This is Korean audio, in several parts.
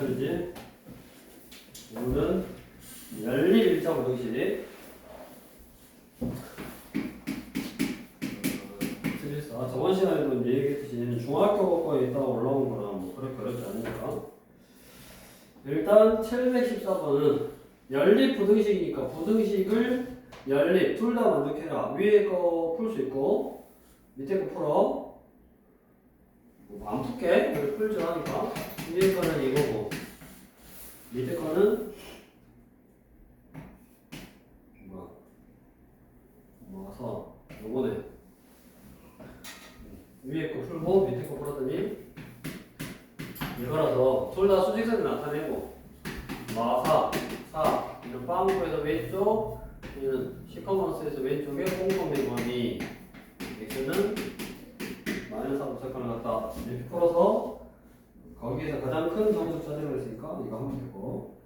틀리지? 이거는 연립 일자 부등식. 틀렸어. 저번 시간에도 이제 얘기했듯이 얘는 중학교 거에 있다가 올라온 거라 뭐 그렇게 어렵지 않으니까. 일단 714번은 연립 부등식이니까 부등식을 연립 둘 다 만족해라. 위에 거 풀 수 있고 밑에 거 풀어. 뭐 안 풀게. 그래 풀 줄 아니까. 위에 거는 이거고 밑에 거는 모아서 요거네. 위에 거 풀고 밑에 거 풀었더니 이거라서 둘 다 수직선을 나타내고 마사, 사 이런 빵구에서 왼쪽 얘는 시커먼스에서 왼쪽에 공통된 범위 x는 마이너스 4 부착하는 같다. 이렇게 풀어서 거기에서 가장 큰 정수 찾으려 했으니까 이거 하면 되고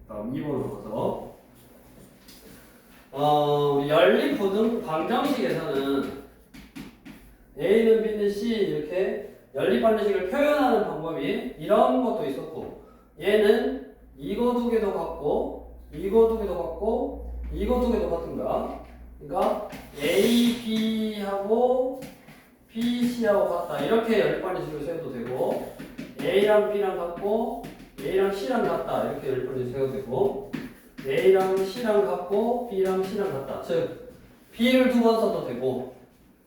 다음 2번으로 가서 연립 부등 방정식에서는 A는 B는 C 이렇게 연립 방정식을 표현하는 방법이 이런 것도 있었고 얘는 이거 두 개도 같고 이거 두 개도 같고 이거 두 개도 같은 거야. 그러니까 A, B하고 B, C하고 같다. 이렇게 연립 방정식을 세워도 되고 A랑 B랑 같고 A랑 C랑 같다. 이렇게 연립 방정식 세워도 되고 A랑 C랑 같고 B랑 C랑 같다. 즉 B를 두 번 써도 되고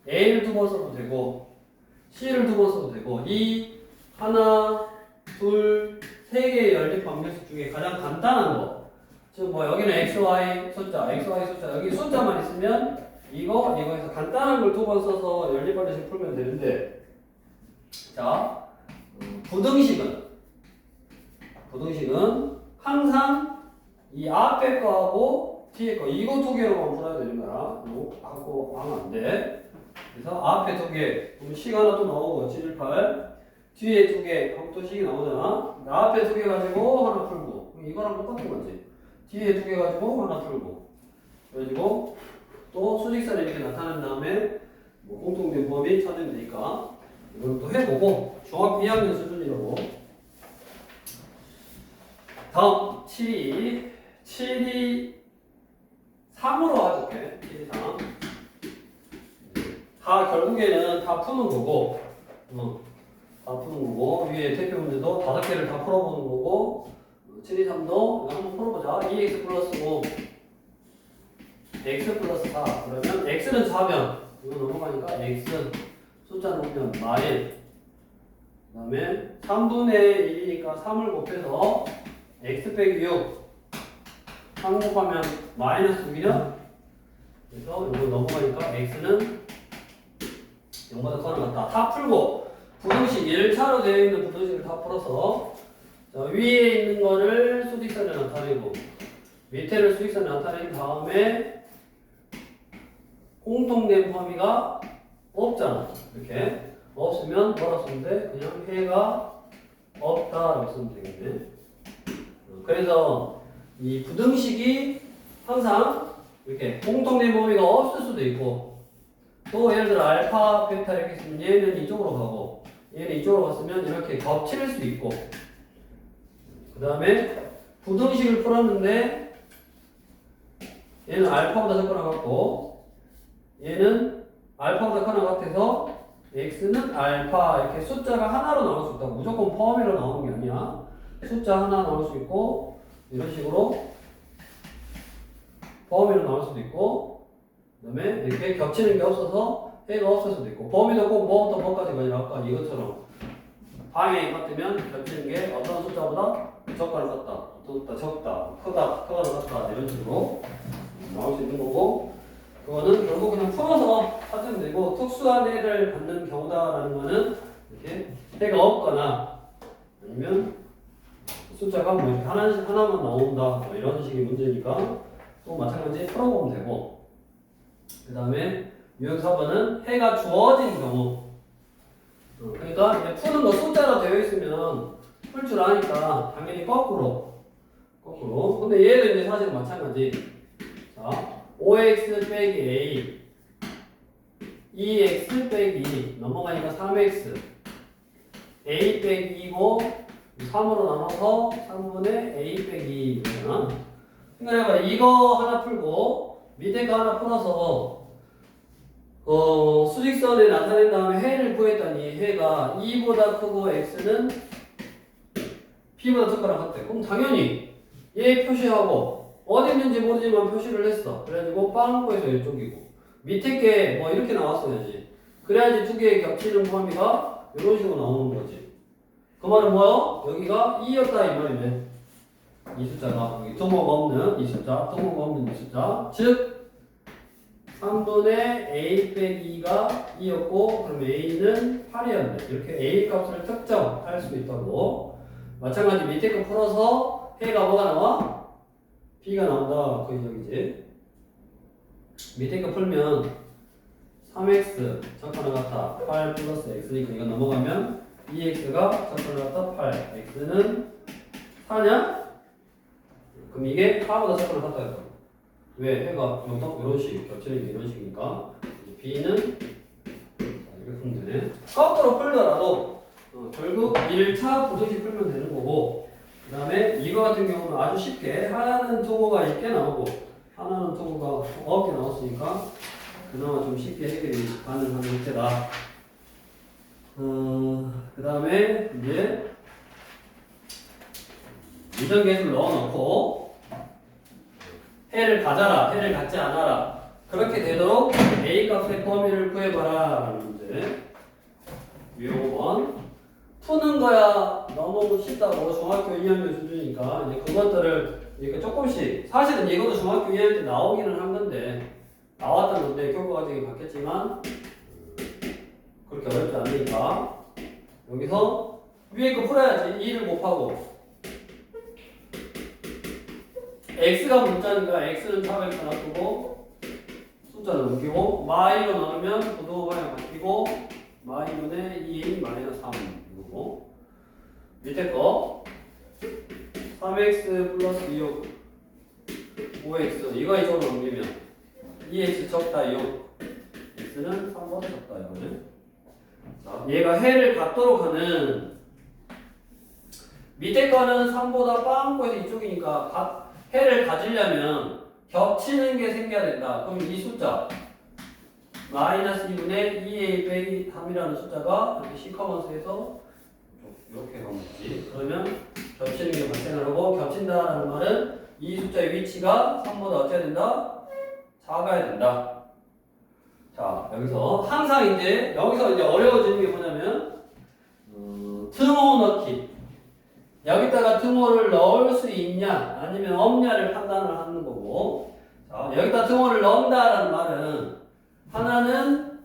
A를 두 번 써도 되고 C를 두 번 써도 되고 이 하나, 둘, 세 개의 연립 방정식 중에 가장 간단한 거. 즉 뭐 여기는 XY 숫자, XY 숫자 여기 숫자만 있으면 이거에서 간단한 걸 두 번 써서 연립 방정식 풀면 되는데 자 부등식은 항상 이 앞에 거하고 뒤에 거 이거 두 개로만 풀어야 되는 거야. 이거 하고 하면 안 돼. 그래서 앞에 두 개, 그럼 식 하나 또 나오고 7, 8 뒤에 두 개, 그럼 또 식이 나오잖아. 앞에 두 개 가지고 하나 풀고 이거랑 똑같은 거지. 뒤에 두 개 가지고 하나 풀고 그래가지고 또 수직선이 이렇게 나타난 다음에 뭐 공통된 범위 찾으면 되니까 이걸 또 해보고 중학교 2학년 수준이라고. 다음 7이 3으로 해볼게. 7이 3 다 결국에는 다 푸는 거고 다 푸는 거고 위에 대표 문제도 5개를 다 풀어보는 거고 7, 2, 3도 한번 풀어보자. 2x 플러스 5 x 플러스 4 그러면 x는 4면 이거 넘어가니까 x 숫자 놓으면 마일 그 다음에 3분의 1이니까 3을 곱해서 x 빼기 6 3 곱하면 마이너스 6이냐? 그래서 이거 넘어가니까 x는 0보다 커는 같다. 다 풀고 부등식 1차로 되어 있는 부등식을 다 풀어서 자, 위에 있는 거를 수직선에 나타내고 밑에를 수직선에 나타낸 다음에 공통된 범위가 없잖아. 이렇게 없으면 뭐라 쓰면 돼? 그냥 해가 없다라고 쓰면 되겠네. 그래서 이 부등식이 항상 이렇게 공통된 범위가 없을 수도 있고 또 예를 들어 알파, 베타 이렇게 있으면 얘는 이쪽으로 가고 얘는 이쪽으로 갔으면 이렇게 겹칠 수 있고 그 다음에 부등식을 풀었는데 얘는 알파보다 작거나 같고 얘는 알파보다 크거나 같아서 x는 알파 이렇게 숫자가 하나로 나올 수 있다. 무조건 포함으로 나오는 게 아니야. 숫자 하나 나올 수 있고 이런 식으로 범위로 나올 수도 있고 그 다음에 이렇게 겹치는 게 없어서 해가 없을 수도 있고 범위도 꼭 뭐부터 뭐까지가 아니라 아까 이것처럼 방향이 같으면 겹치는 게 어떤 숫자보다 적거나 같다, 어떤 숫자 적다, 크다, 크거나 같다 이런 식으로 나올 수 있는 거고 그거는 결국 그냥 풀어서 찾으면 되고 특수한 해를 받는 경우다라는 거는 이렇게 해가 없거나 아니면 숫자가 뭐 이렇게 하나만 나온다 뭐 이런 식의 문제니까 또 마찬가지 풀어보면 되고 그 다음에 유형 4번은 해가 주어진 경우 그러니까 이제 푸는 거 숫자로 되어 있으면 풀 줄 아니까 당연히 거꾸로 근데 얘도 이제 사실 마찬가지 자 5x 빼기 a 2x 빼기 2 넘어가니까 3x a 빼기 2고 3으로 나눠서 3분의 a 빼기 2잖아. 생각해봐. 이거 하나 풀고 밑에 거 하나 풀어서 수직선에 나타낸 다음에 해를 구했더니 해가 2보다 크고 x는 b보다 작거나 같대. 그럼 당연히 얘 표시하고 어디 있는지 모르지만 표시를 했어. 그래가지고 빵꾸에서 이쪽이고 밑에 게 뭐 이렇게 나왔어야지. 그래야지 두 개의 겹치는 범위가 이런 식으로 나오는 거지. 그 말은 뭐야? 여기가 2였다 이 말이네. 이 숫자가 여기 등호가 없는 이 숫자, 등호가 없는 이 숫자. 즉 3분의 a 빼기 2가 2였고 그럼 a는 8이었네. 이렇게 a 값을 특정할 수 있다고. 마찬가지 밑에 거 풀어서 해가 뭐가 나와? b가 나온다. 그 여기지. 밑에 거 풀면 3x 적거나 같아 8 플러스 x니까 이거 넘어가면 2x가 적거나 같아 8 x는 4냐? 그럼 이게 4보다 적거나 같다 했다. 왜? 해가 이런 식 겹치는 게 이런 식이니까 b는 이렇게 풀면 되네. 거꾸로 풀더라도 결국 1차 부등식 풀면 되는 거고 그 다음에 이거 같은 경우는 아주 쉽게 하나는 통호가 있게 나오고 하나는 통호가 없게 나왔으니까 그나마 좀 쉽게 해결이 가능한 문제다. 그 다음에 이제 이전계수를 넣어놓고 해를 가져라, 해를 갖지 않아라. 그렇게 되도록 A 값의 범위를 구해봐라 라는 문제. 요5번 푸는 거야 너무 쉽다고 중학교 2학년 수준이니까 이제 그것들을 이렇게 조금씩 사실은 이것도 중학교 2학년 때 나오기는 한 건데 나왔던 건데 교과과정이 바뀌었지만 그렇게 어렵지 않으니까 여기서 위에 거 풀어야지. 2를 곱하고 x가 문자니까 x는 차백에 놔두고 숫자를 넘기고 마이로 나누면 부등호 방향 바뀌고 마이분의 2 마이너스 3 이거고 밑에 거 3x 플러스 2 5x 이거 이쪽으로 넘기면 2x 적다 6 x는 3보다 적다 이거는. 자, 얘가 해를 갖도록 하는 밑에 거는 3보다 빵꾸에서 이쪽이니까 해를 가지려면 겹치는 게 생겨야 된다. 그럼 이 숫자 마이너스 2분의 2a 빼기 3이라는 숫자가 이렇게 시커먼스에서 이렇게 가면 그러면 겹치는 게 발생을 하고 겹친다라는 말은 이 숫자의 위치가 3보다 어찌해야 된다? 작아야 된다. 자, 여기서 항상 이제 여기서 이제 어려워지는 게 뭐냐면 등호 넣기. 여기다가 등호를 넣을 수 있냐 아니면 없냐를 판단을 하는 거고. 자, 여기다 등호를 넣는다라는 말은 하나는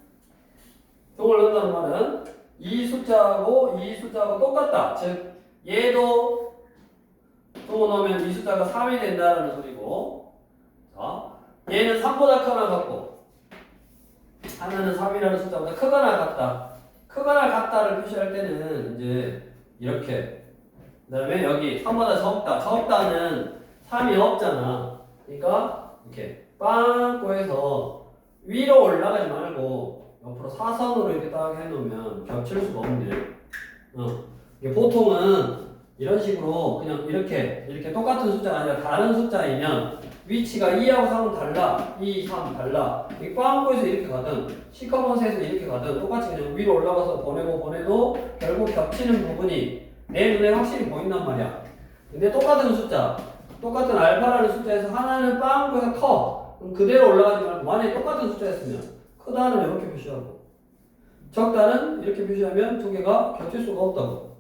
등호를 넣는다는 말은 이 숫자하고 이 숫자하고 똑같다. 즉 얘도 등호 넣으면 이 숫자가 3이 된다는 소리고. 자, 얘는 3보다 크거나 같고 하나는 3이라는 숫자보다 크거나 같다. 크거나 같다를 표시할 때는 이제 이렇게. 그 다음에 여기 3보다 적다. 적다는 3이 없잖아. 그러니까 이렇게 빵꾸해서 위로 올라가지 말고 옆으로 사선으로 이렇게 딱 해놓으면 겹칠 수가 없네. 이게 보통은 이런 식으로 그냥 이렇게 똑같은 숫자가 아니라 다른 숫자이면 위치가 2하고 3은 달라. 2, 3 달라. 이 빵꾸에서 이렇게 가든 시커먼스에서 이렇게 가든 똑같이 그냥 위로 올라가서 보내도 결국 겹치는 부분이 내 눈에 확실히 보인단 말이야. 근데 똑같은 숫자, 똑같은 알파라는 숫자에서 하나는 빵꾸에서 커. 그럼 그대로 올라가지 말고 만약에 똑같은 숫자였으면 크다는 이렇게 표시하고 적다는 이렇게 표시하면 두 개가 겹칠 수가 없다고.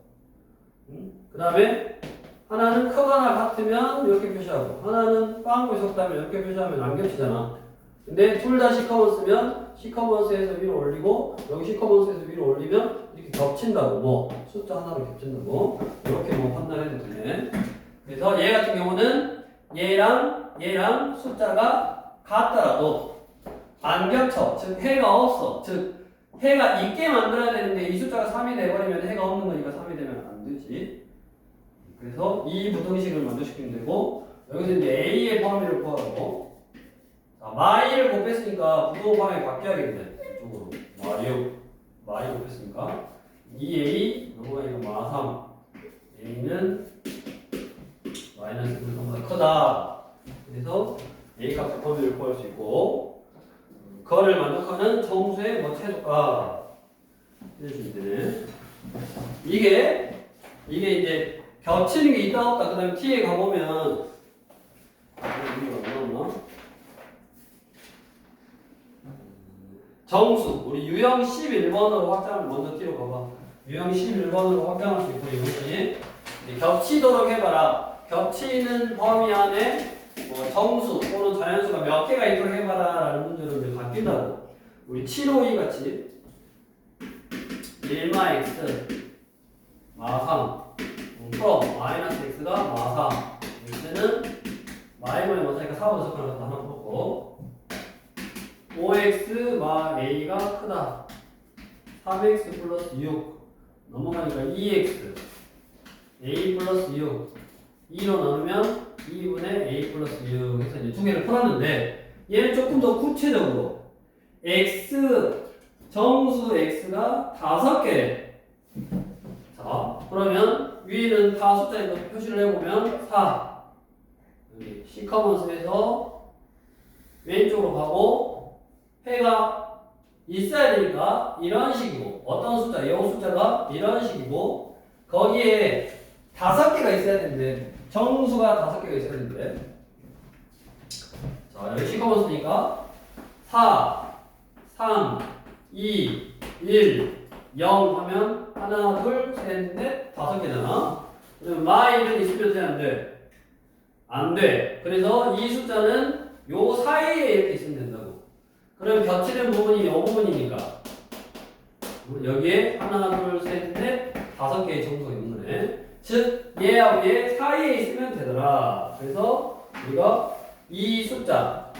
그 다음에 하나는 크거나 같으면 이렇게 표시하고 하나는 빵꾸에 적다면 이렇게 표시하면 안 겹치잖아. 근데 둘 다 시커먼스면 시커먼스에서 위로 올리고 여기 시커먼스에서 위로 올리면 이렇게 겹친다고. 뭐 숫자 하나로 겹친다고 이렇게 뭐 판단해도 되네. 그래서 얘 같은 경우는 얘랑 숫자가 같더라도 안 겹쳐. 즉 해가 없어. 즉 해가 있게 만들어야 되는데 이 숫자가 3이 돼버리면 해가 없는 거니까 3이 되면 안 되지. 그래서 이 부등식을 만족시키면 되고 여기서 이제 A의 범위를 구하고 자, 마이를 곱했으니까 부등호 방향이 바뀌어야겠네. 이쪽으로 마이 곱했으니까 2A 넘어가니까 마3 A는 마이너스 1보다 크다. 그래서 A 값의 범위를 구할 수 있고 그거를 만족하는 정수의 뭐 최소값 해주시면 되네. 이게 이제 겹치는 게 있다 없다. 그 다음에 T에 가보면 정수 우리 유형 11번으로 확장을 먼저 T로 가봐. 유형 11번으로 확장할 수 있고 이것이 겹치도록 해봐라. 겹치는 범위 안에 뭐 정수 또는 자연수가 몇 개가 있도록 해봐라 라는 문제로 이제 바뀐다고. 우리 752 같이 1마 x 마3 풀어 마이너스 x가 마4 x는 마이너스 마사니까 4보다 적하는 것도 하나 풀었고 5x 마 a가 크다 3x 플러스 6 넘어가니까 2x a 플러스 6 2로 나누면 2분의 a 플러스 6 해서 이제 두 개를 풀었는데 얘는 조금 더 구체적으로 x 정수 x가 5개. 자 그러면 위에는 다 숫자에 표시를 해보면 4 여기 시커먼스에서 왼쪽으로 가고 해가 있어야 되니까 이런 식이고 어떤 숫자, 이 숫자가 이런 식이고 거기에 5개가 있어야 되는데 정수가 5개가 있어야 되는데 자 여기 시커먼스니까 4, 3, 2, 1, 0 하면 하나, 둘, 셋, 넷, 5개잖아. 그러면 마일은 있으면 돼, 안 돼? 안 돼. 그래서 이 숫자는 요 사이에 이렇게 있으면 된다고. 그럼 겹치는 부분이 이 부분이니까 여기에 하나, 둘, 셋, 넷, 5개의 정수가 있는 거네. 즉 얘하고 얘 사이에 있으면 되더라. 그래서 우리가 이 숫자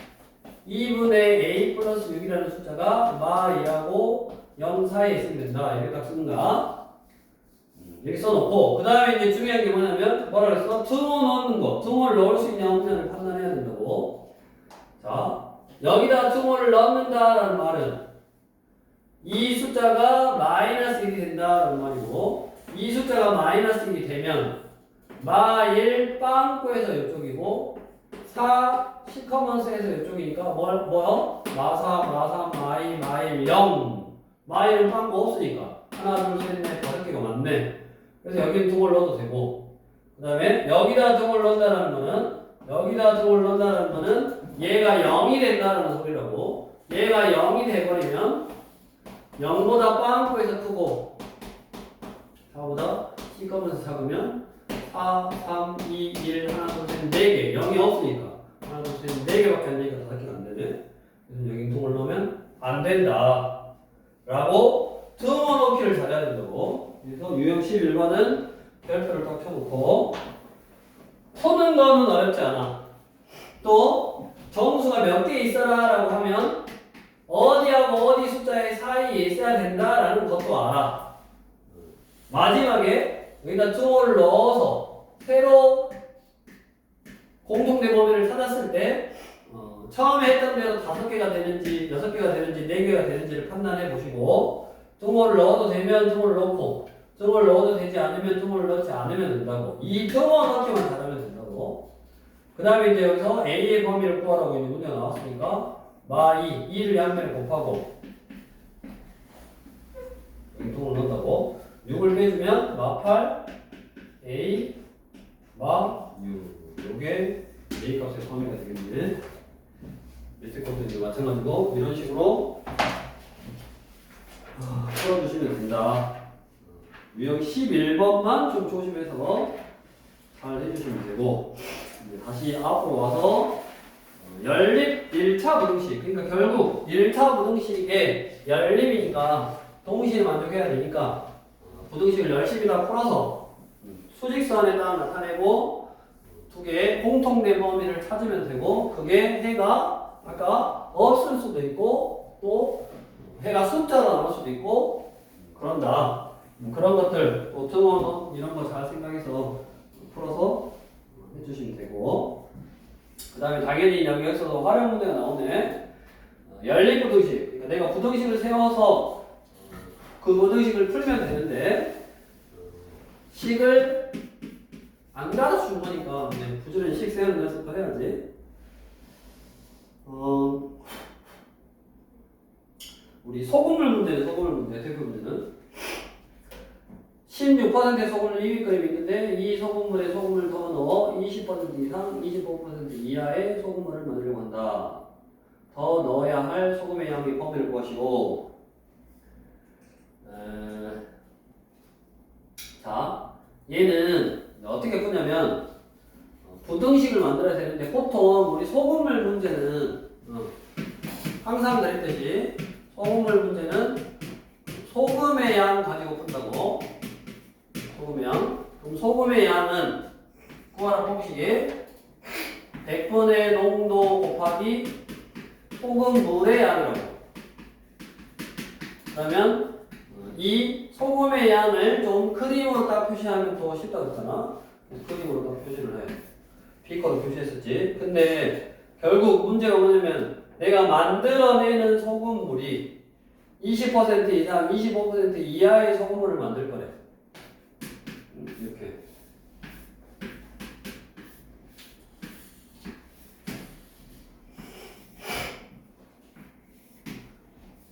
2분의 a 플러스 6이라는 숫자가 마이라고 0 사이에 있으면 된다. 이렇게 딱 쓰는가? 이렇게 써놓고 그 다음에 이제 중요한 게 뭐냐면 뭐라 그랬어? 등호 넣는 거. 등호를 넣을 수 있냐 없냐를 판단해야 된다고. 자 여기다 등호를 넣는다라는 말은 이 숫자가 마이너스 1이 된다라는 말이고 이 숫자가 마이너스 1이 되면 마1 빵꾸에서 이쪽이고 4 시커먼스에서 이쪽이니까 뭐요? 마3 마이 0 마이는 빵꾸 없으니까 하나 둘 셋 넷 5개가 맞네. 그래서 여기는 등호를 넣어도 되고 그 다음에 여기다 등호를 넣는다는 거는 얘가 0이 된다는 소리라고. 얘가 0이 돼버리면 0보다 빵꾸에서 크고 4보다 시커먼스 작으면 4, 3, 2, 1, 하나, 둘, 셋, 4개. 0이 없으니까. 하나, 둘, 셋, 4개밖에 안 되니까 5개가 안 되네. 그래서 여기 등호를 넣으면 안 된다. 라고 등호 넣기를 잘해야 된다고. 그래서 유형 11번은 별표를 딱 켜놓고 푸는 거는 어렵지 않아. 또 정수가 몇 개 있어라 라고 하면 어디하고 어디 숫자의 사이에 있어야 된다라는 것도 알아. 마지막에 여기다 등호를 넣어서 새로 공통된 범위를 찾았을 때 처음에 했던 대로 5개가 되는지 6개가 되는지 4개가 되는지를 판단해 보시고 등호를 넣어도 되면 등호를 넣고 등호를 넣어도 되지 않으면 등호를 넣지 않으면 된다고. 이 등호 넣기만 잘하면 된다고. 그 다음에 이제 여기서 A의 범위를 구하라고 이제 문제가 나왔으니까 마2, 2를 양면에 곱하고 여기 등호를 넣는다고. 6을 빼주면 마8 A 마6 요게 A 값의 범위가 되겠네. 밑에 것도 이제 마찬가지고 이런 식으로 풀어주시면 됩니다. 유형 11번만 좀 조심해서 잘 해주시면 되고 다시 앞으로 와서 연립 1차 부등식. 그러니까 결국 1차 부등식의 연립이니까 동시에 만족해야 되니까 부등식을 열심히 다 풀어서 수직수 안에 딱 나타내고 두 개의 공통된 범위를 찾으면 되고 그게 해가 아까 없을 수도 있고 또 해가 숫자로 나올 수도 있고 그런다. 그런 것들 또 등호 이런 거 잘 생각해서 풀어서 해주시면 되고 그 다음에 당연히 여기에서도 활용 문제가 나오네. 연립 부등식. 그러니까 내가 부등식을 세워서 그 부등식을 풀면 되는데 식을 안 가르쳐 준 거니까 부지런히 식세우는 연습도 해야지. 우리 소금물 문제는 소금물 문제, 대표 문제는 16%의 소금물 200g 있는데 이 소금물에 소금을 더 넣어 20% 이상, 25% 이하의 소금물을 만들려고 한다. 더 넣어야 할 소금의 양의 범위를 구하시고, 자, 얘는 어떻게 푸냐면 부등식을 만들어야 되는데 보통 우리 소금물 문제는 항상 그랬듯이 소금물 문제는 소금의 양 가지고 푼다고. 소금의 양. 그럼 소금의 양은 구하라 공식이 100분의 농도 곱하기 소금물의 양이라고. 그러면 이 소금의 양을 좀 그림으로 딱 표시하면 더 쉽다 그랬잖아. 그림으로 딱 표시를 해. 비커로 표시했었지. 근데 결국 문제가 뭐냐면 내가 만들어내는 소금물이 20% 이상, 25% 이하의 소금물을 만들 거래. 이렇게.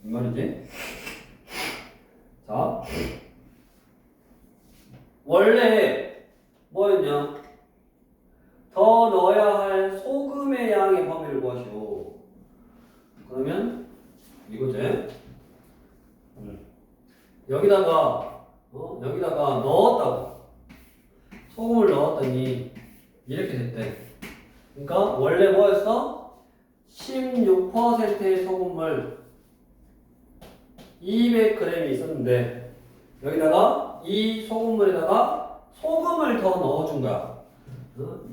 무슨 말이지? 자, 원래 뭐였냐? 더 넣어야 할 소금의 양의 범위를 구하시오. 그러면 이거지. 여기다가 넣었다고. 소금을 넣었더니 이렇게 됐대. 그러니까 원래 뭐였어? 16%의 소금물 200g이 있었는데 여기다가 이 소금물에다가 소금을 더 넣어준 거야.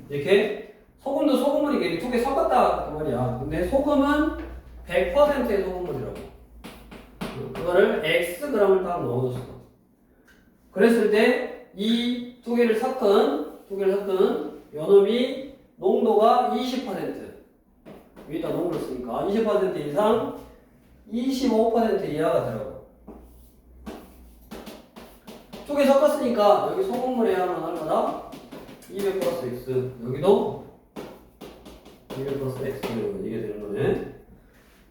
이렇게 소금도 소금물이 두 개 섞었다 그 말이야. 근데 소금은 100%의 소금물이라고. 그거를 Xg을 딱 넣어줬어. 그랬을 때 이 두 개를 섞은 요놈이 농도가 20%. 여기다 농도를 쓰니까 20% 이상 25% 이하가 되라고. 두 개 섞었으니까 여기 소금물의 양은 얼마나? 200 플러스 X. 여기도 200 플러스 X 이게 되는 거네.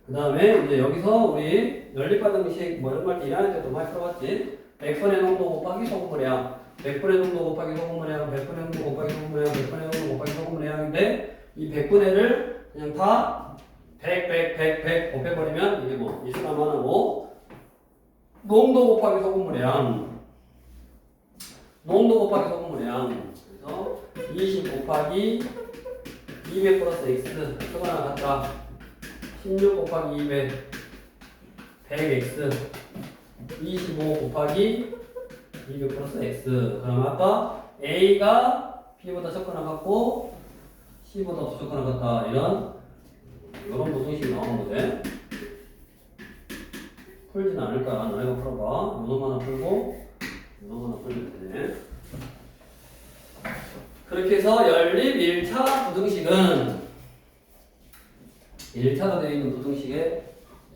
그 다음에 이제 여기서 우리 연립반응식 뭐 이런 거 할 때 1학년 때도 많이 풀어봤지. 100분의 농도 곱하기 소금물의 양, 100분의 농도 곱하기 소금물의 양, 100분의 농도 곱하기 소금물의 양, 100분의 농도 곱하기 소금물의 양인데 이 100분의를 그냥 다 100 곱해버리면 이게 뭐 이수만 하고 농도 곱하기 소금물의 양, 농도 곱하기 소금물의 양. 그래서 20 곱하기 200 플러스 X 저거 하나 같다. 16 곱하기 200 100X 25 곱하기 200 플러스 X. 그럼 아까 A가 B보다 적거나 같고 C보다 부족거나 같다. 이런 부등식이 나오는 거지. 풀지는 않을 거야. 너네가 풀어봐. 요놈 하나 풀고 요놈 하나 풀면 되네. 그렇게 해서 연립 1차 부등식은 1차가 되어 있는 부등식의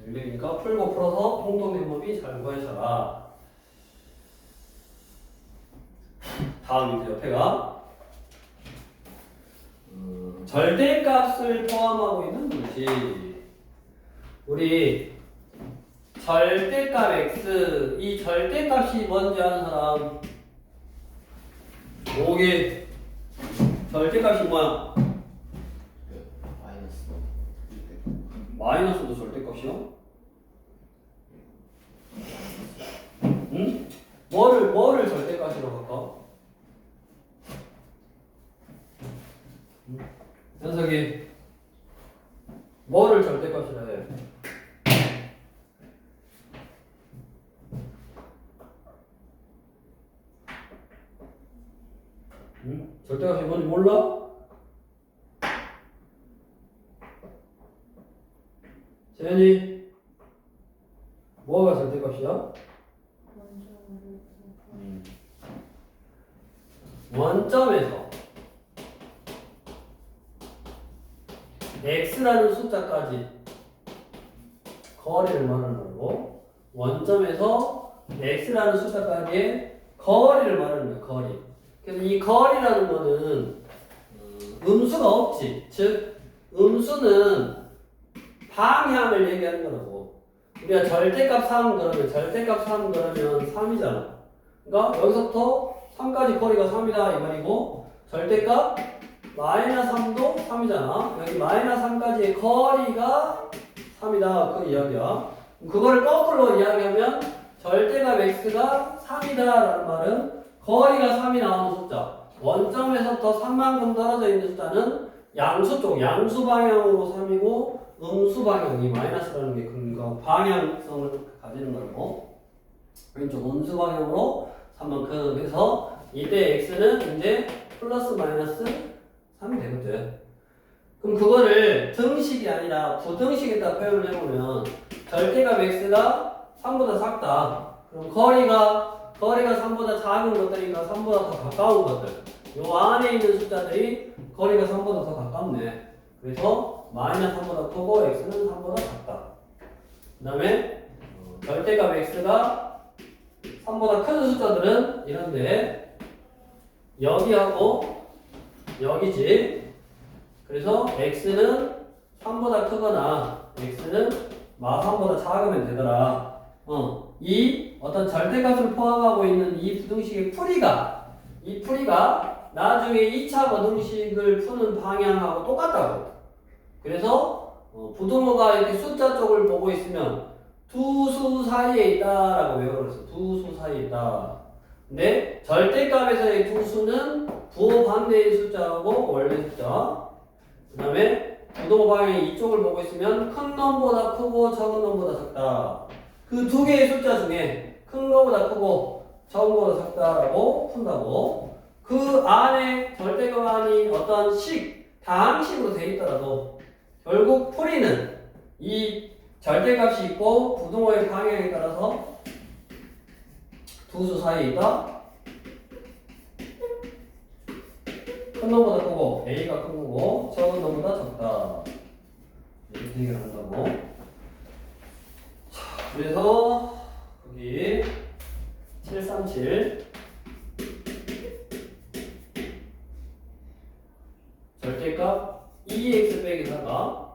연립이니까 풀고 풀어서 공통대법이 잘 구해져라. 다음 이제 옆에가 절대값을 포함하고 있는 문제. 우리 절대값 x, 이 절대값이 뭔지 아는 사람? 여기 절대값이 뭐야? 마이너스도 절대값이요? 응? 뭐를 절대값이라고 할까? 현석이 뭐를 절대값이라 해? 응? 절대값이 뭔지 몰라? 재현이 뭐가 절대값이야? 원점에서 x라는 숫자까지 거리를 말하는 거고, 원점에서 x라는 숫자까지의 거리를 말하는 거야. 거리. 그래서 이 거리라는 거는 음수가 없지. 즉 음수는 방향을 얘기하는 거라고. 우리가 절대값 3 그러면 절대값 3 그러면 3이잖아. 그러니까 여기서부터 3까지 거리가 3이다 이 말이고, 절대값 마이너스 3도 3이잖아. 여기 마이너스 3까지의 거리가 3이다 그 이야기야. 그거를 거꾸로 이야기하면 절대값 x가 3이다 라는 말은 거리가 3이 나오는 숫자, 원점에서부터 3만큼 떨어져 있는 숫자는 양수 쪽, 양수 방향으로 3이고 음수 방향이 마이너스라는 게 그러니까 방향성을 가지는 거고, 왼쪽 음수 방향으로 3만큼 해서 이때 x는 이제 플러스 마이너스 3이 되거든. 그럼 그거를 등식이 아니라 부등식에다 표현을 해보면 절대값 x가 3보다 작다. 그럼 거리가 3보다 작은 것들이니까 3보다 더 가까운 것들. 요 안에 있는 숫자들이 거리가 3보다 더 가깝네. 그래서 마이너스 3보다 크고 x는 3보다 작다. 그 다음에 절대값 x가 3보다 큰 숫자들은 이런데 여기하고 여기지. 그래서 x는 3보다 크거나 x는 마3보다 작으면 되더라. 이 어떤 절대값을 포함하고 있는 이 부등식의 이 풀이가 나중에 2차 부등식을 푸는 방향하고 똑같다고. 그래서 부등호가 이렇게 숫자 쪽을 보고 있으면 두 수 사이에 있다라고 외워버렸어. 두 수 사이에 있다. 근데 절대값에서의 두 수는 부호 반대의 숫자하고 원래 숫자. 그 다음에 부등호 방향이 이쪽을 보고 있으면 큰 놈보다 크고 적은 놈보다 작다. 그 두 개의 숫자 중에 큰 거보다 크고 적은 거보다 작다라고 푼다고. 그 안에 절대값 안이 어떤 다항식으로 되어 있더라도 결국 풀이는 이 절대값이 있고 부등호의 방향에 따라서 두 수 사이에 있다. 큰 놈보다 크고 A가 큰 거고 적은 놈보다 적다. 이렇게 얘기를 한다고. 자, 그래서 거기 737 절대값 2x 빼기 4가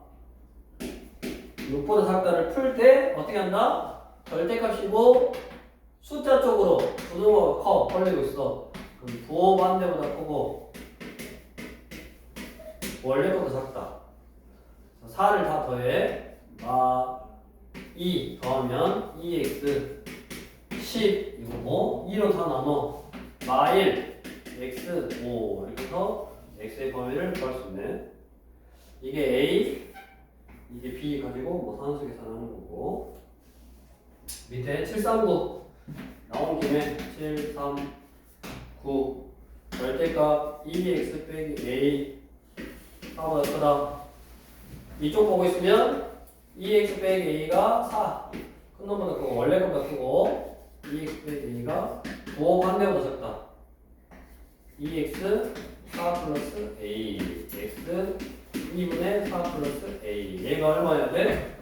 6보다 작다를 풀 때 어떻게 한다? 절대값이고 숫자 쪽으로 부등호가 벌리고 있어. 그럼 부호 반대보다 크고 원래보다 작다. 4를 다 더해 마 2 더하면 2x 10 이거고 2로 다 나눠 마 1 x 5 이렇게 해서 x의 범위를 구할 수 있네. 이게 a 이게 b 가지고 뭐 산수 계산하는 거고, 밑에 739 나온 김에 739 절대값 2x 빼기 a 4보다 크다. 이쪽 보고 있으면 2x 빼기 a가 4 큰 놈보다 크고 원래 것보다 크고 2x 빼기 a가 5 반대보다 작다. 2x 4 플러스 a x 2분의 4 플러스 a 얘가 얼마여야 돼?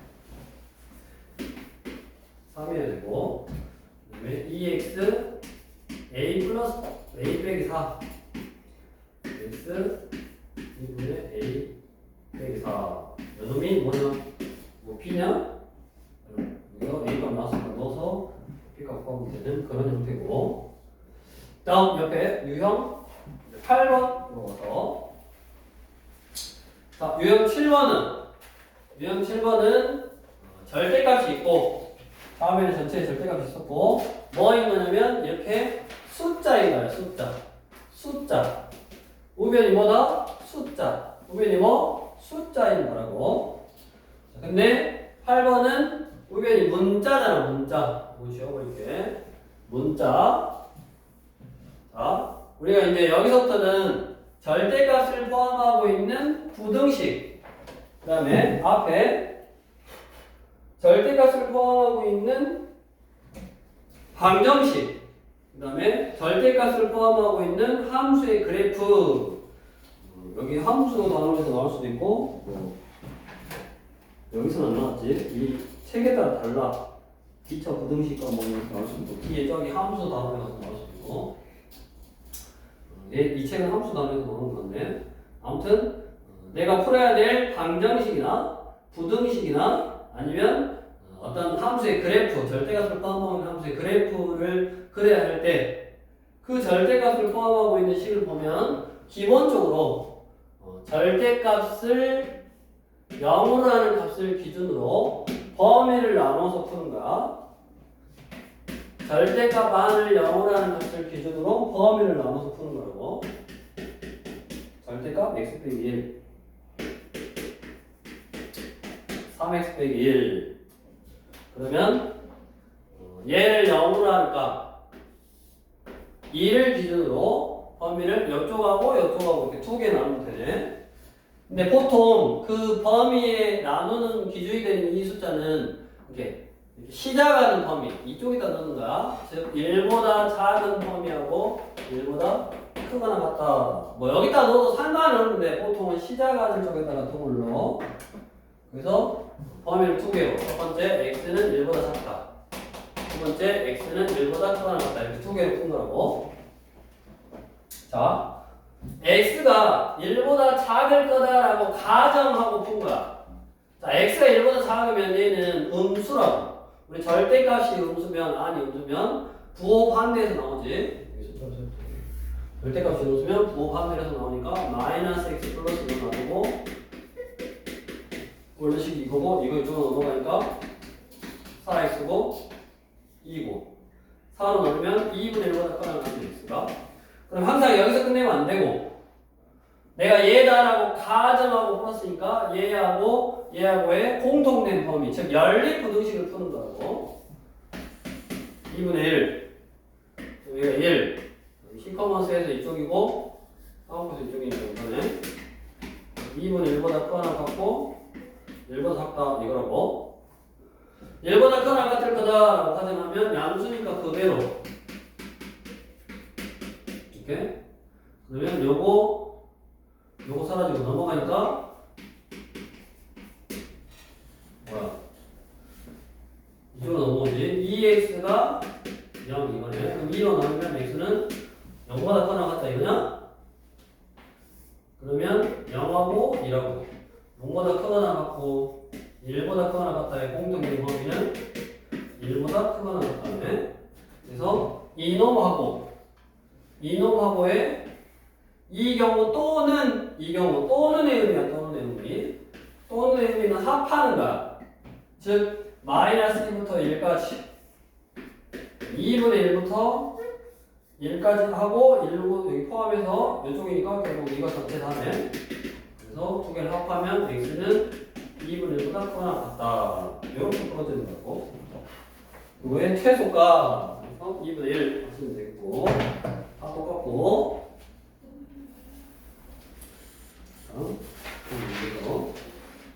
3이어야 되고, 그 다음에 2x a 플러스 a 빼기 4 x 2분의 a 빼기 4 요놈이 뭐냐? 뭐 b냐? 이거 a값 나왔으니까 넣어서 b값 구하면 되는 그런 형태고, 다음 옆에 유형 8번 넘어가서, 자, 유형 7번은 절대값이 있고 다음에는 전체에 절대값이 있었고 뭐인 거냐면 이렇게 숫자인 거야. 숫자 우변이 뭐다? 숫자 우변이 뭐? 숫자인 거라고. 자, 근데 8번은 우변이 문자잖아. 문자 이거 지워버릴게. 문자. 자, 우리가 이제 여기서부터는 절대값을 포함하고 있는 부등식, 그 다음에 앞에 절대값을 포함하고 있는 방정식, 그 다음에 절대값을 포함하고 있는 함수의 그래프. 여기 함수 단어에서 나올 수도 있고 여기서는 안 나왔지. 이 책에 따라 달라. 기초 부등식 과목에서 나올 수도 있고 뒤에 저기 함수 단어에 가서 나올 수도 있고 이 책은 함수 단위에서 나오는 건데 아무튼 내가 풀어야 될 방정식이나 부등식이나 아니면 어떤 함수의 그래프, 절대값을 포함하고 있는 함수의 그래프를 그려야 할 때 그 절대값을 포함하고 있는 식을 보면 기본적으로 절대값을 0으로 하는 값을 기준으로 범위를 나눠서 푸는 거야. 절대값 안을 0으로 하는 값을 기준으로 범위를 나눠서 푸는 거라고. 절대값 x 빼기 1 3x 빼기 1 그러면 얘를 0으로 하는 값 2를 기준으로 범위를 이쪽하고 이쪽하고 이렇게 두 개 나누면 되네. 근데 보통 그 범위에 나누는 기준이 되는 이 숫자는 이렇게 시작하는 범위 이쪽에다 넣는 거야. 즉 1보다 작은 범위하고 1보다 크거나 같다. 뭐 여기다 넣어도 상관은 없는데 보통은 시작하는 쪽에다가 둥을 넣어. 그래서 범위를 두 개로 첫 번째 x는 1보다 작다. 두 번째 x는 1보다 크거나 같다. 이렇게 두 개로 푼 거라고. 자, x가 1보다 작을 거다라고 가정하고 푼 거야. 자, x가 1보다 작으면 얘는 음수라고. 우리 절대값이 음수면 아니 음수면 부호 반대에서 나오지. 절대값이 음수면 부호 반대에서 나오니까 마이너스 x 플러스 1로 나누고 원래식이 이거고 이거 이쪽으로 넘어가니까 4x고 2고 4로 나누면 2분의 1보다 커다란 x가. 그럼 항상 여기서 끝내면 안 되고 내가 얘다라고 가정하고 풀었으니까 얘하고의 공통된 범위 즉 연립부등식을 푸는 거라고. 2분의 1 여기가 1 시커먼스에서 이쪽이고 아웃에서 이쪽이니까 이거네. 2분의 1보다 크거나 같고 1보다 작다 이거라고. 1보다 크거나 같을 거다라고 가정하면 양수니까 그대로 이렇게 그러면 요거 사라지고 넘어가니까 뭐야 이쪽으로 넘어오지. 2x가 0 이거네. 그럼 2로 나누면 x는 0보다 커나 같다 이거냐? 그러면 0하고 1하고 0보다 크거나 같고 1보다 크거나 같다의 공통된 범위는 1보다 크거나 같다네. 그래서 이놈하고의 이 경우 또는 이 경우 또는의 의미야. 또는의 의미는 합하는 거야. 즉 마이너스 1부터 1까지 2분의 1부터 1까지 하고 1로 여기 포함해서 이쪽이니까 결국 이거 전체 다네. 그래서 두 개를 합하면 x는 2분의 1보다 크거나 같다. 이렇게 풀어지는 거고. 이거의 최소가 2분의 1 하시면 되겠고 다 똑같고.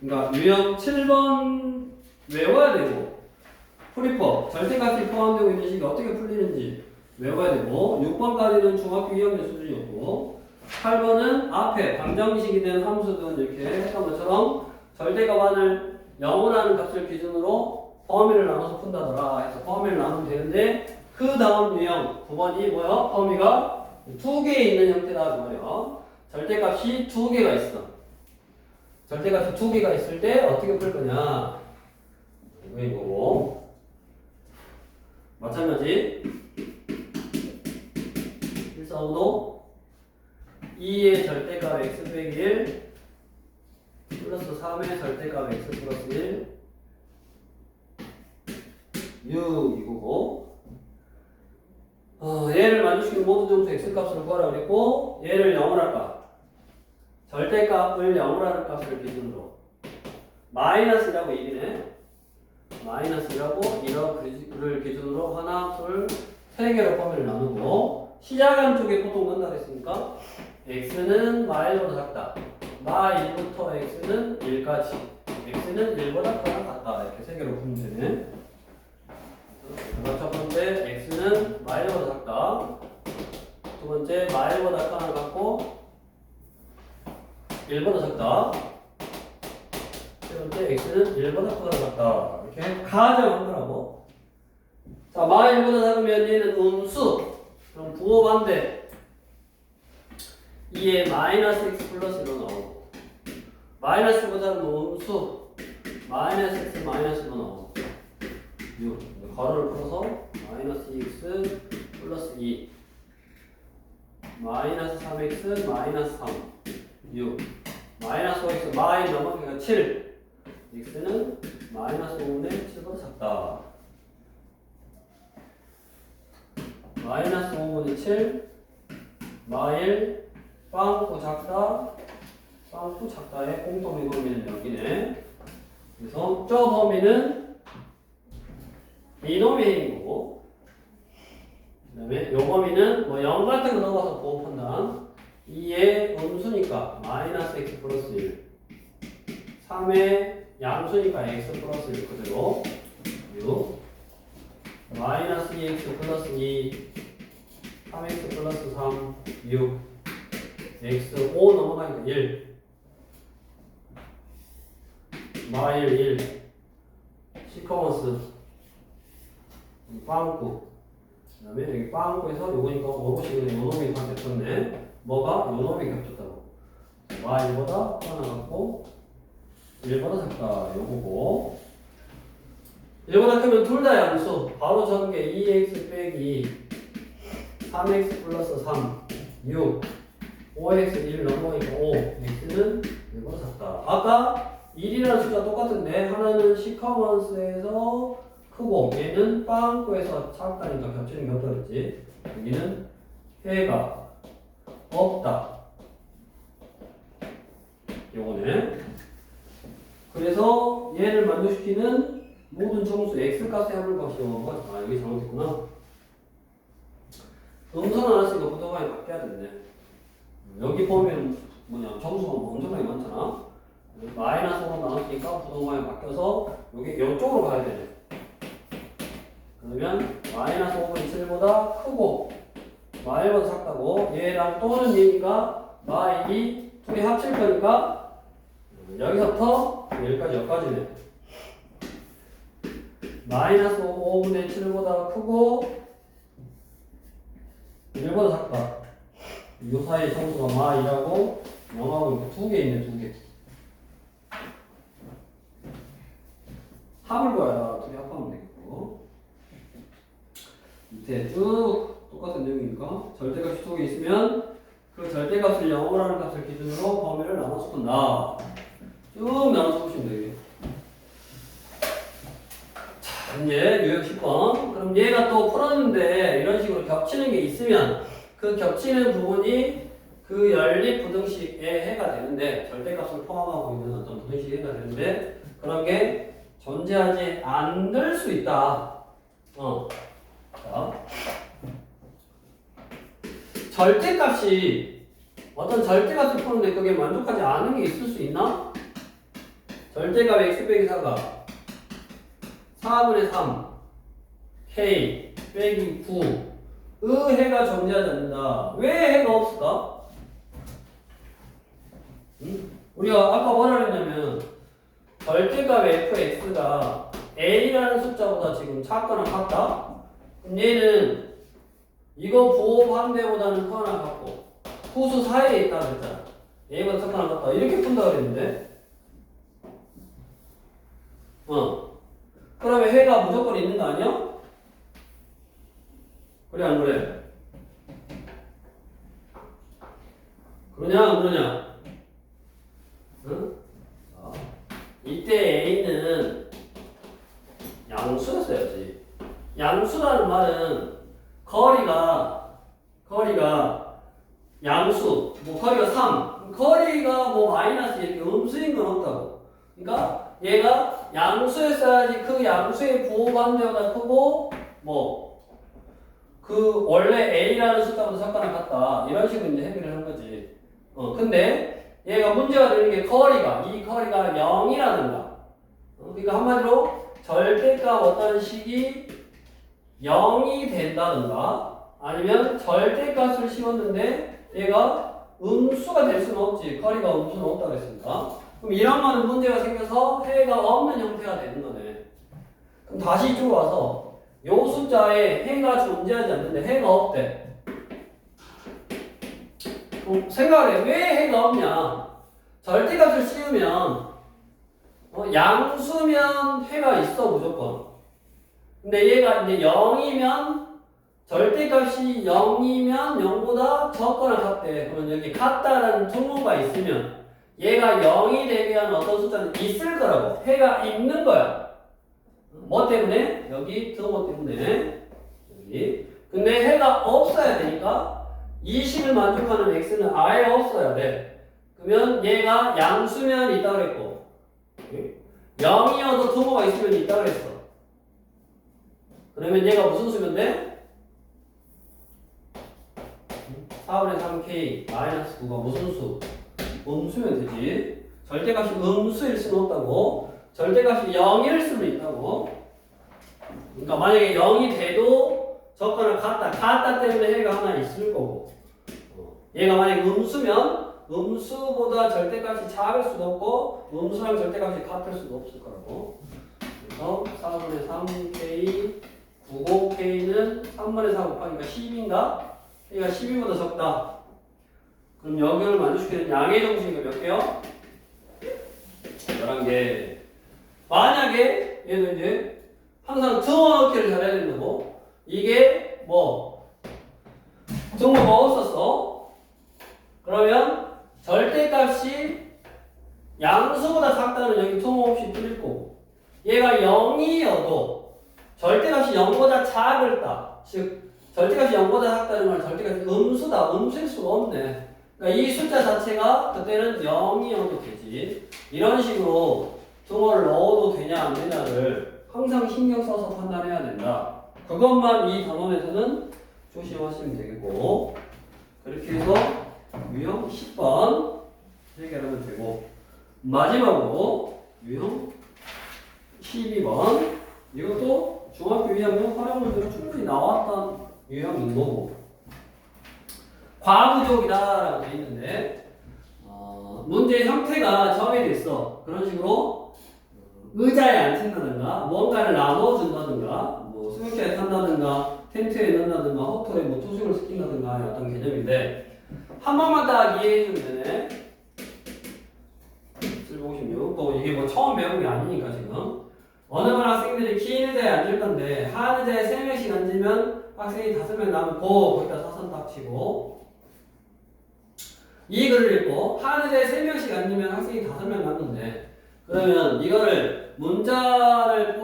그러니까 유형 7번 외워야 되고 풀이법 절대값이 포함되고 있는 식이 어떻게 풀리는지 외워야 되고 6번까지는 중학교 2학년 수준이었고 8번은 앞에 방정식이 된 함수든 이렇게 했던 것처럼 절대값 안을 0으로 하는 값을 기준으로 범위를 나눠서 푼다더라 해서 범위를 나누면 되는데 그 다음 유형 9번이 뭐야? 범위가 두 개 있는 형태다 그 말이야. 절대값이 두 개가 있어. 절대값이 두 개가 있을 때 어떻게 풀 거냐? 이거고 마찬가지 145도 2의 절대값 x 빼기 1 플러스 3의 절대값 x 플러스 1 6 이거고 얘를 만족시키는 모든 점수 x값으로 구하라 그랬고 얘를 0으로 할까? 절대값을 0으로 하는 값을 기준으로 마이너스라고 얘기네. 마이너스라고 이를 기준으로 하나, 둘, 세 개로 범위를 나누고 시작한 쪽에 보통 넣는다 그랬으니까 x는 마일보다 작다. 마 1부터 x는 1까지 x는 1보다 크거나 같다. 이렇게 세 개로 풀면 되네. 첫 번째 x는 마일보다 작다. 두 번째 마일보다 크거나 같고 1보다 작다. 세 번째 x는 1보다 크거나 같다. 이렇게 가정한 거라고. 자, 마 1보다 작으면 얘는 음수. 그럼 부호 반대. 2에 마이너스 x 플러스 1로 나오고 마이너스보다는 음수 마이너스 x 마이너스 1로 나오고 6 가로를 풀어서 마이너스 2x 플러스 2 마이너스 3x 마이너스 3 6 마이너스 5x 마이 넘어가기가 7 x는 마이너스 5분의 7보다 작다 마이너스 5분의 7 마일 빵꾸 작다 빵꾸 작다의 공통의 범위는 여기네 그래서 저 범위는 이놈의 해인 거고 그 다음에 요 범위는 뭐 0 같은 거 넣어서 보호 판단 2의 음수니까 마이너스 x 플러스 1 3의 양수니까 x 플러스 1 그대로 6 마이너스 2x 플러스 2 3x 플러스 3 6 x 5 넘어가니까 1 마일 1 시커먼스 빵꾸 그 다음에 여기 빵꾸에서 요거니까 오롯이 요놈이 다 겹쳤네 뭐가? 요놈이 겹쳤다고 마일보다 하나 같고 1보다 작다 요거고 1보다 크면 둘 다 양수 바로 전개 2x 빼기 3x 플러스 3 6 5x 1 넘어가니까 5 x는 1보다 작다 아까 1이라는 숫자 똑같은데 하나는 시커먼스에서 크고 얘는 빵꾸에서 작다니까 겹치는 게 없다 그랬지 여기는 해가 없다 요거네 그래서 얘를 만족시키는 모든 정수 x값의 합을값이 여기 잘못했구나 음선 나눴으니까 부동항이 바뀌어야 되네 여기 보면 뭐냐 정수가 엄청나게 많잖아 마이너스 5로 나눴으니까 부동항이 바뀌어서 여기 이쪽으로 가야 되네 그러면 마이너스 5분의 7보다 크고 마일보다 작다고 얘랑 또는 얘니까 마일이 둘이 합칠 거니까 여기서부터 여기까지네 마이너스 5분의 7보다 크고 1보다 작다 이 사이의 정수가 마이라고 0하고 두 개 있네 두개 합을 구해라 둘이 합하면 되겠고 밑에 쭉 똑같은 내용이니까 절대값이 두 개 있으면 그 절대값을 0으로 하는 값을 기준으로 범위를 나눠서 푼다 쭉 나눠서 보시면 되겠네 자 이제 유형 10번 그럼 얘가 또 풀었는데 이런 식으로 겹치는 게 있으면 그 겹치는 부분이 그 연립 부등식의 해가 되는데 절대값을 포함하고 있는 어떤 부등식의 해가 되는데 그런 게 존재하지 않을 수 있다 자, 절대값이 어떤 절대값을 푸는데 그게 만족하지 않은 게 있을 수 있나? 절대값 x 빼기 4가 4분의 3 k 빼기 9의 해가 존재하지 않는다. 왜 해가 없을까? 우리가 아까 뭐라 했냐면 절대값 fx가 a라는 숫자보다 지금 작거나 같다? 그럼 얘는 이거 부호 반대보다는 커나 같고 후수 사이에 있다 그랬잖아. a보다 작거나 같다. 이렇게 푼다 그랬는데 그러면 해가 무조건 있는 거 아니야? 그래 안 그래? 그러냐 안 그러냐? 응? 이때 a는 양수였어야지. 양수라는 말은 거리가 양수, 뭐 거리가 3, 거리가 뭐 마이너스 이렇게 음수인 건 없다고. 그러니까 얘가 양수였어야지 그 양수의 부호 반대보다 크고 뭐 그 원래 a라는 숫자보다 작거나 같다 이런 식으로 이제 해결을 한 거지. 근데 얘가 문제가 되는 게 이 거리가 0이라든가. 그러니까 한마디로 절대값 어떤 식이 0이 된다든가 아니면 절대값을 씌웠는데 얘가 음수가 될 수는 없지. 거리가 음수는 없다고 했으니까. 그럼 이런 거는 문제가 생겨서 해가 없는 형태가 되는 거네. 그럼 다시 이쪽으로 와서 요 숫자에 해가 존재하지 않는데 해가 없대. 생각을 해. 왜 해가 없냐? 절대값을 씌우면 양수면 해가 있어 무조건. 근데 얘가 이제 0이면 절대값이 0이면 0보다 적거나 같대. 그러면 여기 같다라는 통모가 있으면 얘가 0이 되게 하는 어떤 숫자는 있을 거라고. 해가 있는 거야. 뭐 때문에? 여기 등호 때문에. 여기. 근데 해가 없어야 되니까 이 식을 만족하는 x는 아예 없어야 돼. 그러면 얘가 양수면 있다 그랬고 0이어도 등호가 있으면 있다 그랬어. 그러면 얘가 무슨 수면 돼? 4분의 3k 마이너스 9가 무슨 수? 음수면 되지. 절대값이 음수일 수는 없다고. 절대값이 0일 수는 있다고. 그러니까 만약에 0이 돼도 적거나 같다 때문에 해가 하나 있을 거고. 얘가 만약에 음수면 음수보다 절대값이 작을 수도 없고 음수랑 절대값이 같을 수도 없을 거라고. 그래서 4분의 3k 95k는 3분의 4 곱하기가 10인가? 얘가 12보다 적다. 그럼 여기를 만족시키는 양의 정수니까 몇 개요? 11개. 만약에 얘도 이제 항상 등호 넣기를 잘해야 된다고. 이게 뭐 등호가 없었어. 그러면 절대값이 양수보다 작다는 여기 등호 없이 풀릴 거고 얘가 0이어도 절대값이 0보다 작을다. 즉 절대값이 0보다 작다는 건 절대값이 음수다. 음수일 수가 없네. 그러니까 이 숫자 자체가 그때는 0이어도 되지. 이런 식으로 등호를 넣어도 되냐 안 되냐를 항상 신경 써서 판단해야 된다. 그것만 이 단원에서는 조심하시면 되겠고 그렇게 해서 유형 10번 해결하면 되고 마지막으로 유형 12번 이것도 중학교 2학년 활용문제로 충분히 나왔던 유형인 거고 과부족이다 라고 되어 있는데 문제의 형태가 정해져 있어. 그런 식으로 의자에 앉힌다든가 뭔가를 나눠준다든가 뭐 수영장에 탄다든가 텐트에 넣는다든가 호텔에 뭐 투숙을 시킨다든가 어떤 개념인데 한 번만 딱 이해해주면 되네. 756 또 이게 뭐 처음 배운 게 아니니까 지금 어느 반 학생들이 긴 의자에 앉을 건데 한 의자에 3명씩 앉으면 학생이 5명 남고 거기다 사선 딱 치고 이 글을 읽고 한 의자에 3명씩 앉으면 학생이 5명 남는데 그러면 이거를 문자를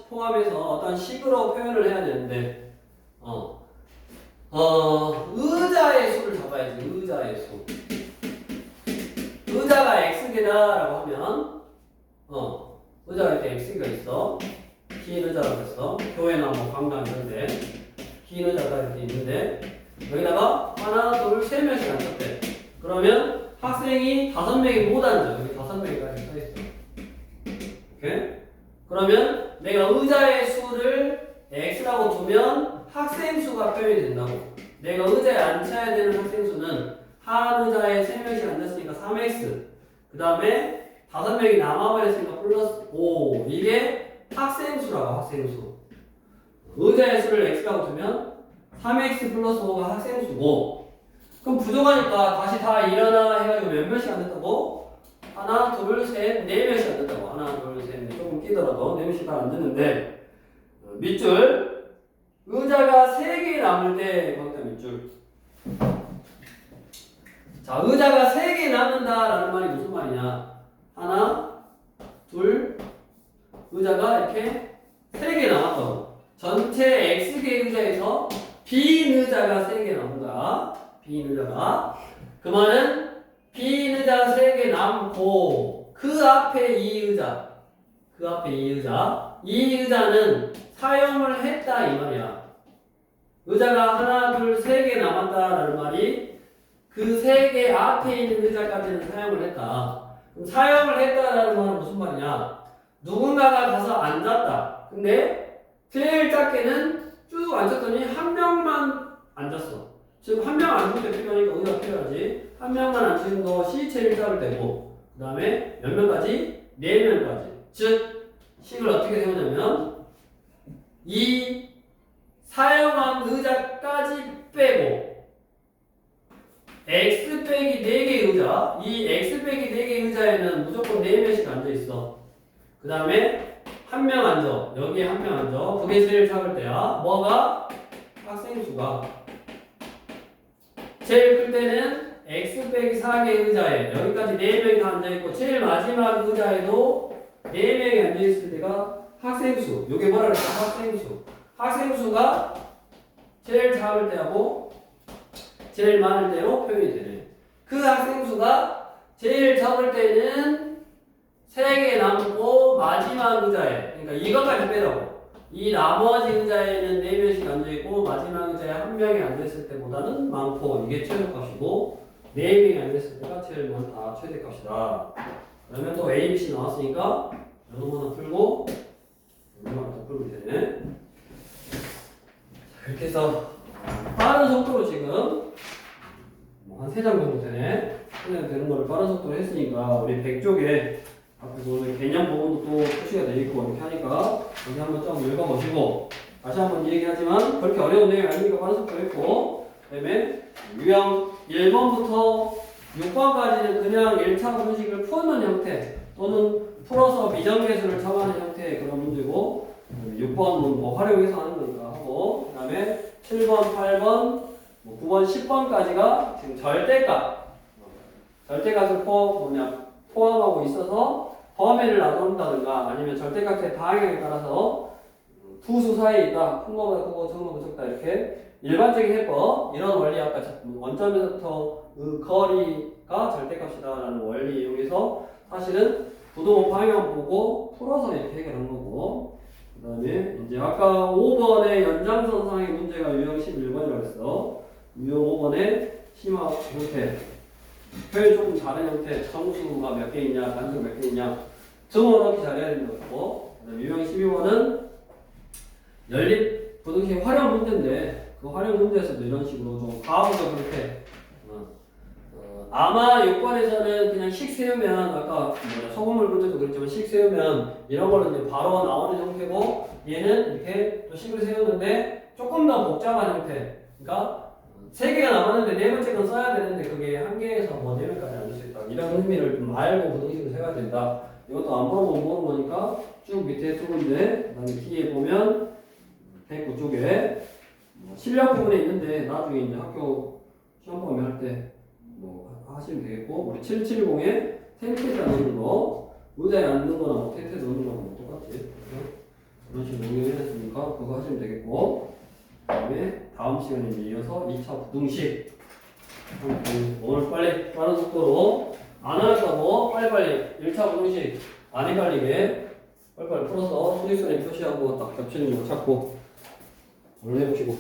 포함해서 어떤 식으로 표현을 해야 되는데 의자의 수를 잡아야지. 의자의 수. 의자가 x개다라고 하면 의자가 이렇게 x가 있어. 긴 의자라고 했어. 교회나 뭐 관광 이런데 긴 의자가 이렇게 있는데 여기다가 하나, 둘, 3명씩 앉았대. 그러면 학생이 5명이 못 앉아. 여기 5명이까지 써있어. 오케이? 그러면 내가 의자의 수를 x라고 두면 학생 수가 표현이 된다고. 내가 의자에 앉혀야 되는 학생 수는 한 의자에 3명씩 앉았으니까 3x. 그 다음에 5명이 남아버렸으니까 플러스 5. 이게 학생 수라고. 학생 수. 의자의 수를 x라고 두면 3x 플러스 5가 학생 수고. 그럼 부족하니까 다시 다 일어나 해가지고 몇 명씩 앉았다고? 하나, 둘, 셋, 4명씩 앉았다고. 하나, 둘, 셋, 넷. 조금 끼더라도 4명씩 다 앉았는데 밑줄 의자가 3개 남을 때 거기다 밑줄. 자, 의자가 3개 남는다라는 말이 무슨 말이냐? 하나, 둘, 의자가 이렇게 3개 남았다고. 전체 X개 의자에서 빈 의자가 3개 남은 거야. 빈 의자가. 그 말은 빈 의자 3개 남고 그 앞에 이 의자. 그 앞에 이 의자. 이 의자는 사용을 했다 이 말이야. 의자가 하나, 둘, 3개 남았다라는 말이 그 3개 앞에 있는 의자까지는 사용을 했다. 그럼 사용을 했다라는 말은 무슨 말이냐? 누군가가 가서 앉았다. 근데 제일 작게는 쭉 앉았더니 한 명만 앉았어. 즉 한 명 앉을 때 필요하니까 의자가 필요하지. 한 명만 앉은 것이 제일 작을 때고 그 다음에 몇 명까지? 4명까지. 즉 식을 어떻게 세우냐면 이 사용한 의자까지 빼고 x 빼기 그 다음에 한 명 앉아. 여기에 한 명 앉아. 그게 제일 작을 때야. 뭐가? 학생 수가. 제일 클 때는 x 빼기 4개의 의자에 여기까지 4명이 다 앉아있고 제일 마지막 의자에도 4명이 앉아있을 때가 학생수. 요게 뭐라 그랬어? 학생수. 학생수가 제일 작을 때하고 제일 많을 때로 표현이 되네. 그 학생수가 제일 적을 때는 3개 남고 마지막 의자에, 그러니까 이것까지 빼라고. 이 나머지 의자에는 4명씩 앉아있고 마지막 의자에 1명이 앉아있을 때보다는 많고 이게 최소값이고 4명이 앉아있을 때가 제일 많다. 최대값이다. 그러면 또 A, B, C 나왔으니까 이거 하나 풀고 이거 하나 더 풀면 되네. 이렇게 해서 빠른 속도로 지금 한 3장 정도 되네. 그냥 되는 거를 빠른 속도로 했으니까 우리 100쪽에 앞에서 오늘 개념 부분도 또 표시가 되어 있고 이렇게 하니까 여기 한번 좀 읽어보시고 다시 한번 얘기하지만 그렇게 어려운 내용이 아니니까 빠른 속도로 했고 그 다음에 유형 1번부터 6번까지는 그냥 1차 분식을 푸는 형태 또는 풀어서 미정계수를 정하는 형태의 그런 문제고 6번은 뭐 활용해서 하는 거니까 하고 그 다음에 7번, 8번, 9번, 10번까지가 지금 절대값을 포함하고 있어서 범위를 나눈다든가 아니면 절대값의 방향에 따라서 두 수 사이에 있다. 큰 거보다 크고 작은 거보다 적다. 이렇게 일반적인 해법 이런 원리 아까 원점에서부터 그 거리가 절대값이다라는 원리 이용해서 사실은 부도 방향 보고 풀어서 이렇게 해결한 거고 그 다음에 이제 아까 5번의 연장선상의 문제가 유형 11번이라고 했어. 유형 5번의 심화 형태 표현 조금 다른 형태 정수가 몇 개 있냐 단수가 몇 개 있냐 정원 넣기 잘해야 되는 거고 그다음에 유형 12번은 연립 부등식 활용 문제인데 그 활용 문제에서도 이런 식으로 좀 과학적 형태 아마 6번에서는 그냥 식 세우면 아까 소금물 문제도 그랬지만 식 세우면 이런 거는 이제 바로 나오는 형태고 얘는 이렇게 또 식을 세우는데 조금 더 복잡한 형태 그러니까 3개가 남았는데 4번째 건 써야 되는데 그게 1개에서 뭐 4명까지 앉을 수 있다. 이런 의미를 좀 알고 부등식을 세워야 된다. 이것도 안 물어보면 모르는 거니까 쭉 밑에 두근데 그 다음에 뒤에 보면 109쪽에 실력 부분에 있는데 나중에 이제 학교 시험 범위 할 때 뭐 하시면 되겠고 우리 770에 텐트에다 넣는 거 의자에 앉는 거나 뭐 텐트에 넣는 거랑 뭐 똑같지. 그런 식으로 응용해놨으니까 그거 하시면 되겠고 그 다음에 다음 시간에 이어서 2차 부등식 오늘 빨리 빠른 속도로 안 하겠다고 빨리빨리 1차 부등식 안 헷갈리게 빨리빨리 풀어서 수직선에 표시하고 딱 겹치는 거 찾고 오늘 해보시고